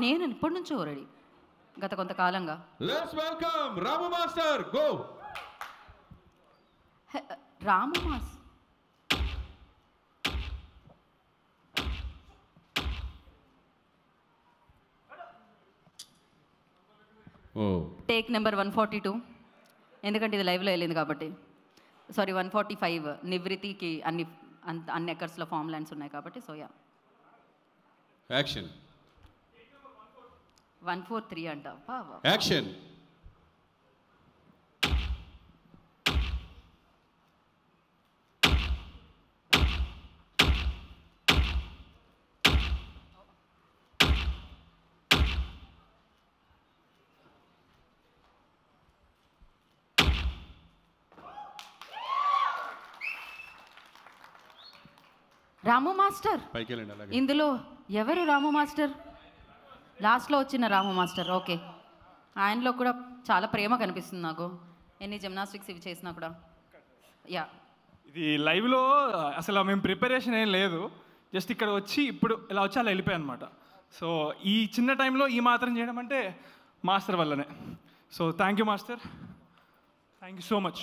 నేను ఇప్పటి నుంచో రెడీ, గత కొంతకాలంగా. Let's welcome Ramu master. Go. Ramu mass take number 142, ఎందుకంటే ఇది లైవ్లో వెళ్ళింది కాబట్టి. సారీ 145, నివృత్తికి అన్ని ఎకర్స్లో ఫామ్ ల్యాండ్స్ ఉన్నాయి కాబట్టి. So yeah, action. 143 అంట. యాక్షన్. రాము మాస్టర్ ఇందులో ఎవరు? రాము మాస్టర్ లాస్ట్లో వచ్చిన రాము మాస్టర్. ఓకే, ఆయనలో కూడా చాలా ప్రేమ కనిపిస్తుంది నాకు, ఎన్ని జిమ్నాస్టిక్స్ ఇవి చేసినా కూడా. యా, ఇది లైవ్లో అసలు మేము ప్రిపరేషన్ ఏం లేదు, జస్ట్ ఇక్కడ వచ్చి ఇప్పుడు ఇలా వచ్చి అలా వెళ్ళిపోయాయి అనమాట. సో ఈ చిన్న టైంలో ఈ మాత్రం చేయడం అంటే మాస్టర్ వల్లనే. So thank you master, thank you so much.